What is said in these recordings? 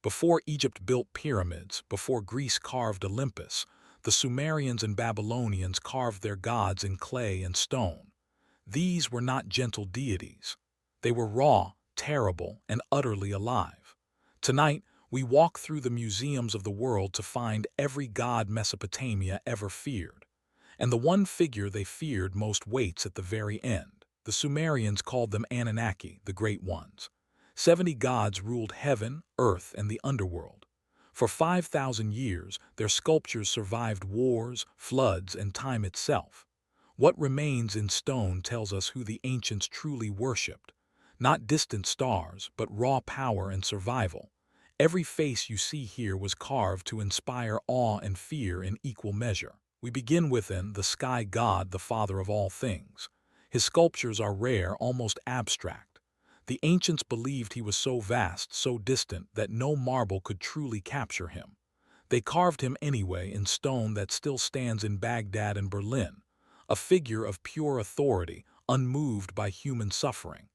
Before Egypt built pyramids, before Greece carved Olympus, the Sumerians and Babylonians carved their gods in clay and stone. These were not gentle deities. They were raw, terrible, and utterly alive. Tonight, we walk through the museums of the world to find every god Mesopotamia ever feared. And the one figure they feared most waits at the very end. The Sumerians called them Anunnaki, the Great Ones. 70 gods ruled heaven, earth, and the underworld. For 5,000 years, their sculptures survived wars, floods, and time itself. What remains in stone tells us who the ancients truly worshipped. Not distant stars, but raw power and survival. Every face you see here was carved to inspire awe and fear in equal measure. We begin with the sky god, the father of all things. His sculptures are rare, almost abstract. The ancients believed he was so vast, so distant, that no marble could truly capture him. They carved him anyway in stone that still stands in Baghdad and Berlin, a figure of pure authority, unmoved by human suffering.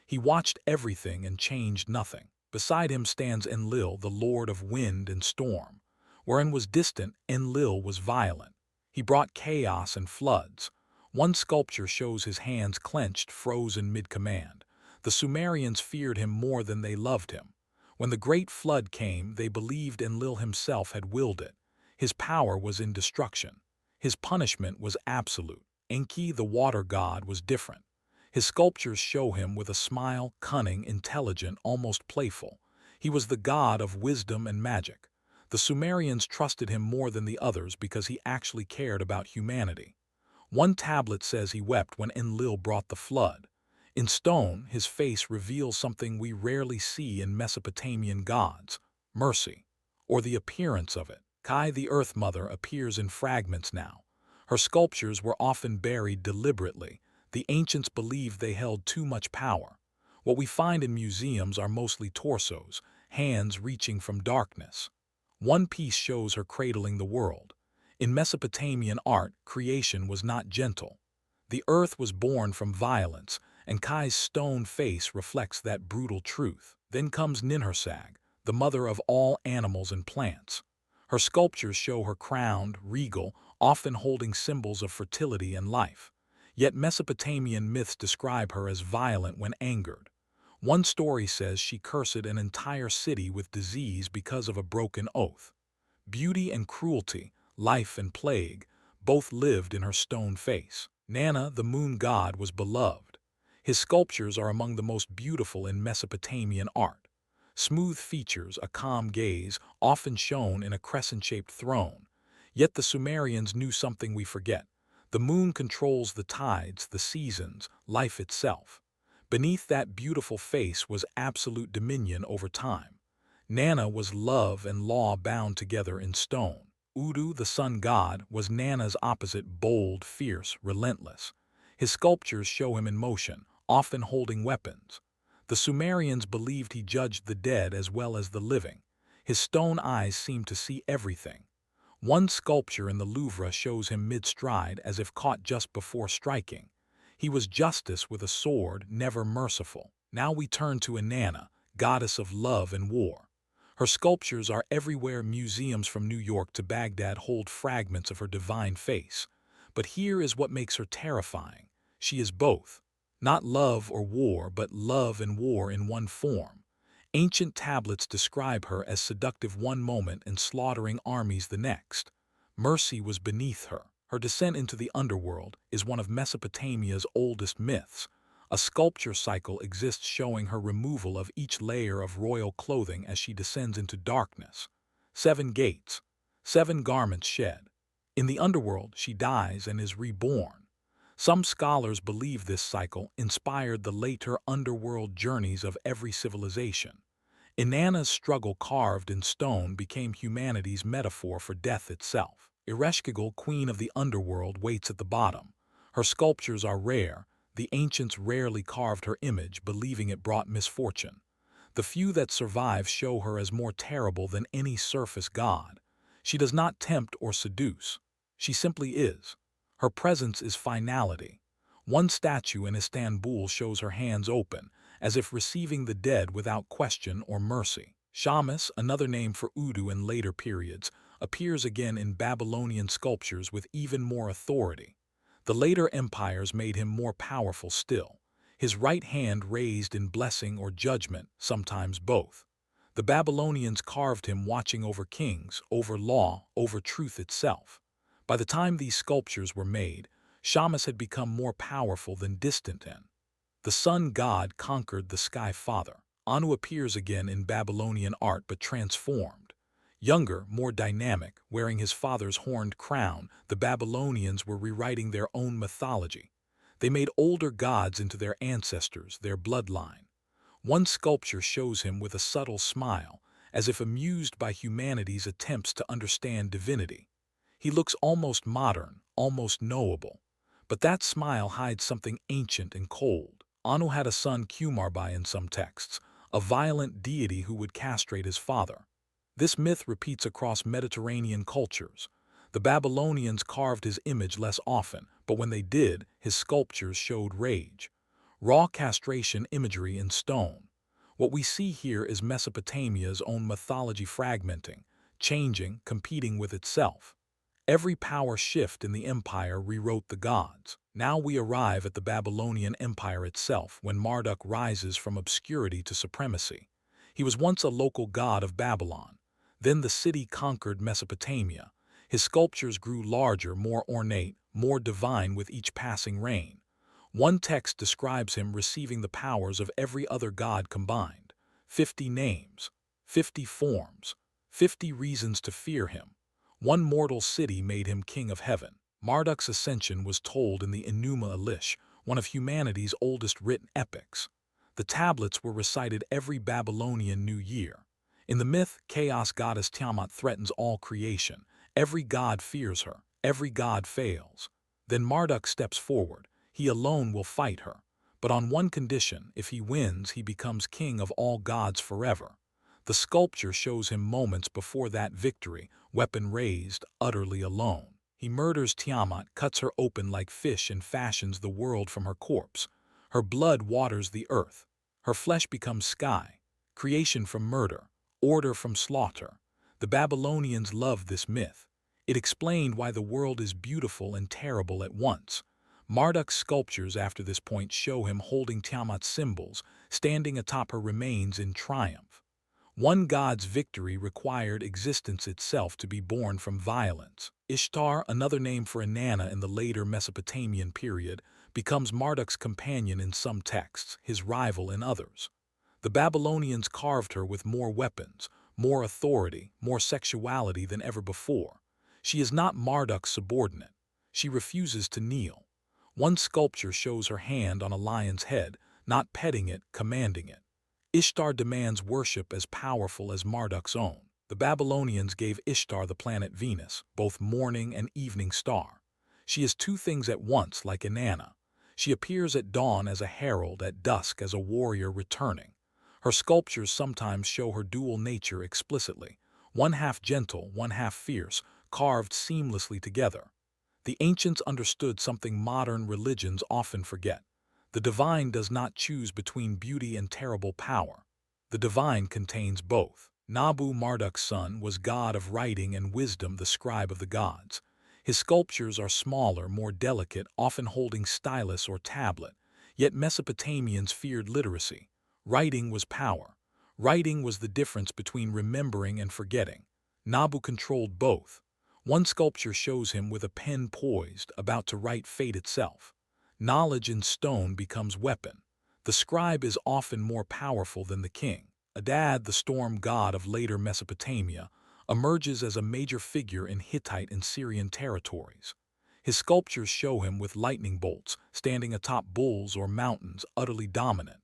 He watched everything and changed nothing. Beside him stands Enlil, the lord of wind and storm. Wherein was distant, Enlil was violent. He brought chaos and floods. One sculpture shows his hands clenched, frozen mid-command. The Sumerians feared him more than they loved him. When the great flood came, they believed Enlil himself had willed it. His power was in destruction. His punishment was absolute. Enki, the water god, was different. His sculptures show him with a smile, cunning, intelligent, almost playful. He was the god of wisdom and magic. The Sumerians trusted him more than the others because he actually cared about humanity. One tablet says he wept when Enlil brought the flood. In stone, his face reveals something we rarely see in Mesopotamian gods: mercy, or the appearance of it. Kai, the Earth Mother, appears in fragments now. Her sculptures were often buried deliberately. The ancients believed they held too much power. What we find in museums are mostly torsos, hands reaching from darkness. One piece shows her cradling the world. In Mesopotamian art, creation was not gentle. The earth was born from violence, and Kai's stone face reflects that brutal truth. Then comes Ninhursag, the mother of all animals and plants. Her sculptures show her crowned, regal, often holding symbols of fertility and life. Yet Mesopotamian myths describe her as violent when angered. One story says she cursed an entire city with disease because of a broken oath. Beauty and cruelty, life and plague, both lived in her stone face. Nanna, the moon god, was beloved. His sculptures are among the most beautiful in Mesopotamian art. Smooth features, a calm gaze, often shown in a crescent-shaped throne. Yet the Sumerians knew something we forget. The moon controls the tides, the seasons, life itself. Beneath that beautiful face was absolute dominion over time. Nanna was love and law bound together in stone. Udu, the sun god, was Nanna's opposite: bold, fierce, relentless. His sculptures show him in motion, often holding weapons. The Sumerians believed he judged the dead as well as the living. His stone eyes seemed to see everything. One sculpture in the Louvre shows him mid-stride, as if caught just before striking. He was justice with a sword, never merciful. Now we turn to Inanna, goddess of love and war. Her sculptures are everywhere. Museums from New York to Baghdad hold fragments of her divine face. But here is what makes her terrifying. She is both. Not love or war, but love and war in one form. Ancient tablets describe her as seductive one moment and slaughtering armies the next. Mercy was beneath her. Her descent into the underworld is one of Mesopotamia's oldest myths. A sculpture cycle exists showing her removal of each layer of royal clothing as she descends into darkness. 7 gates, 7 garments shed. In the underworld, she dies and is reborn. Some scholars believe this cycle inspired the later underworld journeys of every civilization. Inanna's struggle carved in stone became humanity's metaphor for death itself. Ereshkigal, queen of the underworld, waits at the bottom. Her sculptures are rare. The ancients rarely carved her image, believing it brought misfortune. The few that survive show her as more terrible than any surface god. She does not tempt or seduce. She simply is. Her presence is finality. One statue in Istanbul shows her hands open, as if receiving the dead without question or mercy. Shamash, another name for Udu in later periods, appears again in Babylonian sculptures with even more authority. The later empires made him more powerful still, his right hand raised in blessing or judgment, sometimes both. The Babylonians carved him watching over kings, over law, over truth itself. By the time these sculptures were made, Shamash had become more powerful than distant and the sun god conquered the sky father. Anu appears again in Babylonian art but transformed. Younger, more dynamic, wearing his father's horned crown, the Babylonians were rewriting their own mythology. They made older gods into their ancestors, their bloodline. One sculpture shows him with a subtle smile, as if amused by humanity's attempts to understand divinity. He looks almost modern, almost knowable. But that smile hides something ancient and cold. Anu had a son Kumarbi in some texts, a violent deity who would castrate his father. This myth repeats across Mediterranean cultures. The Babylonians carved his image less often, but when they did, his sculptures showed rage. Raw castration imagery in stone. What we see here is Mesopotamia's own mythology fragmenting, changing, competing with itself. Every power shift in the empire rewrote the gods. Now we arrive at the Babylonian Empire itself, when Marduk rises from obscurity to supremacy. He was once a local god of Babylon. Then the city conquered Mesopotamia. His sculptures grew larger, more ornate, more divine with each passing reign. One text describes him receiving the powers of every other god combined. 50 names, 50 forms, 50 reasons to fear him. One mortal city made him king of heaven. Marduk's ascension was told in the Enuma Elish, one of humanity's oldest written epics. The tablets were recited every Babylonian New Year. In the myth, chaos goddess Tiamat threatens all creation. Every god fears her. Every god fails. Then Marduk steps forward. He alone will fight her. But on one condition: if he wins, he becomes king of all gods forever. The sculpture shows him moments before that victory, weapon raised, utterly alone. He murders Tiamat, cuts her open like fish and fashions the world from her corpse. Her blood waters the earth. Her flesh becomes sky. Creation from murder, order from slaughter. The Babylonians loved this myth. It explained why the world is beautiful and terrible at once. Marduk's sculptures after this point show him holding Tiamat's symbols, standing atop her remains in triumph. One god's victory required existence itself to be born from violence. Ishtar, another name for Inanna in the later Mesopotamian period, becomes Marduk's companion in some texts, his rival in others. The Babylonians carved her with more weapons, more authority, more sexuality than ever before. She is not Marduk's subordinate. She refuses to kneel. One sculpture shows her hand on a lion's head, not petting it, commanding it. Ishtar demands worship as powerful as Marduk's own. The Babylonians gave Ishtar the planet Venus, both morning and evening star. She is two things at once, like Inanna. She appears at dawn as a herald, at dusk as a warrior returning. Her sculptures sometimes show her dual nature explicitly, one half gentle, one half fierce, carved seamlessly together. The ancients understood something modern religions often forget. The divine does not choose between beauty and terrible power. The divine contains both. Nabu, Marduk's son, was god of writing and wisdom, the scribe of the gods. His sculptures are smaller, more delicate, often holding stylus or tablet. Yet Mesopotamians feared literacy. Writing was power. Writing was the difference between remembering and forgetting. Nabu controlled both. One sculpture shows him with a pen poised, about to write fate itself. Knowledge in stone becomes weapon. The scribe is often more powerful than the king. Adad, the storm god of later Mesopotamia, emerges as a major figure in Hittite and Syrian territories. His sculptures show him with lightning bolts, standing atop bulls or mountains, utterly dominant.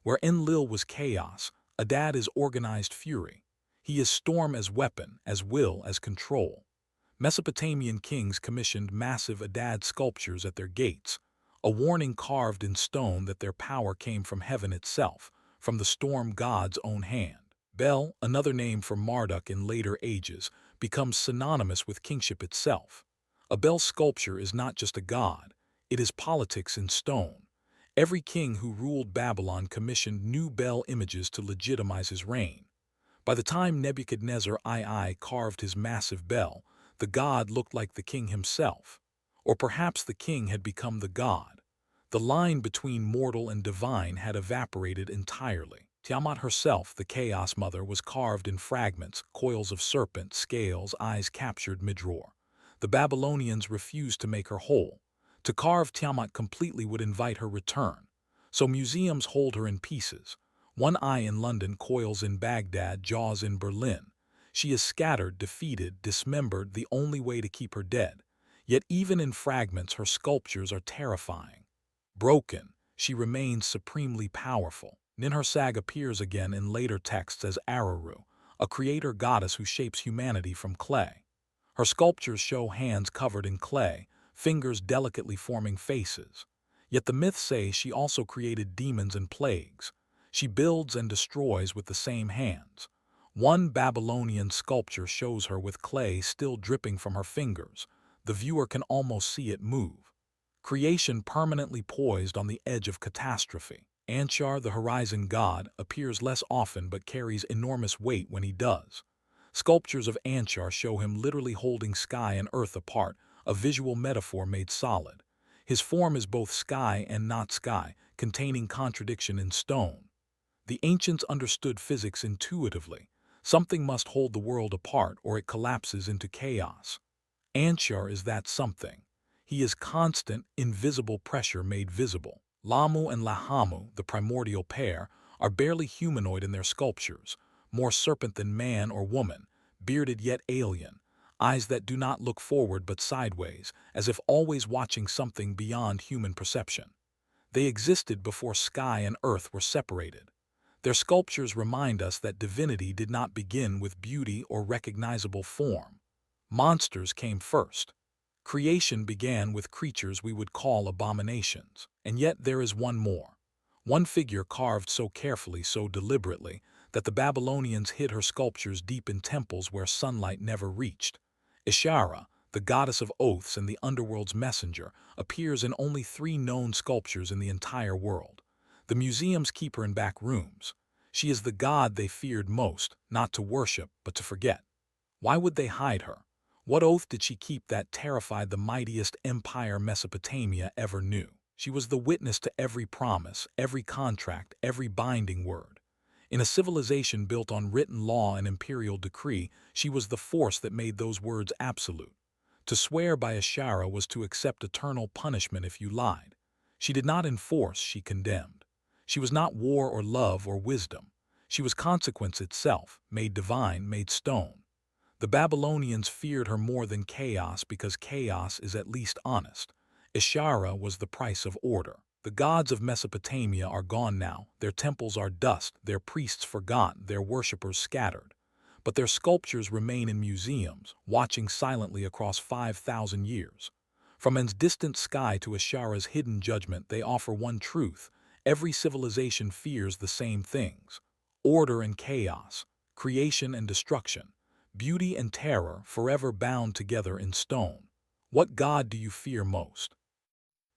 Where Enlil was chaos, Adad is organized fury. He is storm as weapon, as will, as control. Mesopotamian kings commissioned massive Adad sculptures at their gates, a warning carved in stone that their power came from heaven itself, from the storm god's own hand. Bel, another name for Marduk in later ages, becomes synonymous with kingship itself. A Bel sculpture is not just a god, it is politics in stone. Every king who ruled Babylon commissioned new Bel images to legitimize his reign. By the time Nebuchadnezzar II carved his massive bell, the god looked like the king himself. Or perhaps the king had become the god. The line between mortal and divine had evaporated entirely. Tiamat herself, the Chaos Mother, was carved in fragments, coils of serpent, scales, eyes captured mid-roar. The Babylonians refused to make her whole. To carve Tiamat completely would invite her return. So museums hold her in pieces. One eye in London, coils in Baghdad, jaws in Berlin. She is scattered, defeated, dismembered, the only way to keep her dead. Yet even in fragments her sculptures are terrifying. Broken, she remains supremely powerful. Ninhursag appears again in later texts as Aruru, a creator goddess who shapes humanity from clay. Her sculptures show hands covered in clay, fingers delicately forming faces. Yet the myths say she also created demons and plagues. She builds and destroys with the same hands. One Babylonian sculpture shows her with clay still dripping from her fingers. The viewer can almost see it move. Creation permanently poised on the edge of catastrophe. Anshar, the horizon god, appears less often but carries enormous weight when he does. Sculptures of Anshar show him literally holding sky and earth apart, a visual metaphor made solid. His form is both sky and not sky, containing contradiction in stone. The ancients understood physics intuitively. Something must hold the world apart or it collapses into chaos. Anshar is that something. He is constant, invisible pressure made visible. Lahmu and Lahamu, the primordial pair, are barely humanoid in their sculptures, more serpent than man or woman, bearded yet alien, eyes that do not look forward but sideways, as if always watching something beyond human perception. They existed before sky and earth were separated. Their sculptures remind us that divinity did not begin with beauty or recognizable form. Monsters came first. Creation began with creatures we would call abominations. And yet there is one more. One figure carved so carefully, so deliberately, that the Babylonians hid her sculptures deep in temples where sunlight never reached. Ishara, the goddess of oaths and the underworld's messenger, appears in only 3 known sculptures in the entire world. The museums keep her in back rooms. She is the god they feared most, not to worship, but to forget. Why would they hide her? What oath did she keep that terrified the mightiest empire Mesopotamia ever knew? She was the witness to every promise, every contract, every binding word. In a civilization built on written law and imperial decree, she was the force that made those words absolute. To swear by Ishara was to accept eternal punishment if you lied. She did not enforce, she condemned. She was not war or love or wisdom. She was consequence itself, made divine, made stone. The Babylonians feared her more than chaos because chaos is at least honest. Ishara was the price of order. The gods of Mesopotamia are gone now, their temples are dust, their priests forgotten, their worshippers scattered. But their sculptures remain in museums, watching silently across 5,000 years. From man's distant sky to Ishara's hidden judgment, they offer one truth. Every civilization fears the same things: order and chaos, creation and destruction, beauty and terror forever bound together in stone. What god do you fear most?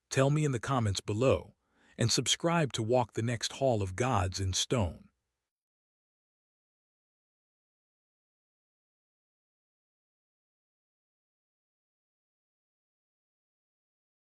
Tell me in the comments below, and subscribe to walk the next hall of gods in stone.